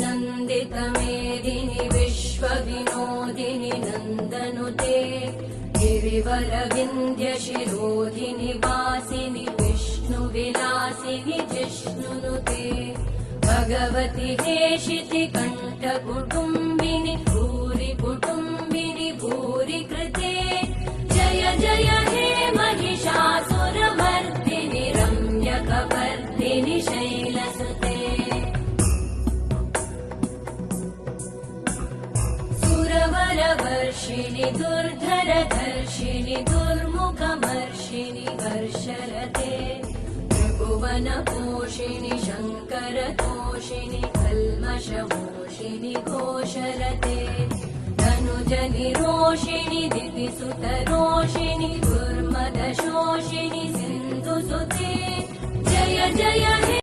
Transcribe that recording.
नन्दितमेदिनि विश्वविनोदिनि नन्दनुते गिरिवरविन्द्यशिरोधिनि वासिनि विष्णुविलासिनि जिष्णुनुते भगवति हेशिति कण्ठकुटुम्बिनि भूरि कुटुम्बिनि भूरि कृते जय जय हे महिषासुरमर्दिनि रम्यकपर्दिनि शैलसुते सुरवरवर्षिणि दुर्धरधर्षिणि दुर्मुखमर्षिणि हर्षरते त्रिभुवनपोषिणि शङ्करतोषिणि कल्मषमोषिणि घोषरते धनुजनिरोषिणि दितिसुतरोषिणि दुर्मदशोषिणि सिन्धुसुते जय जय हे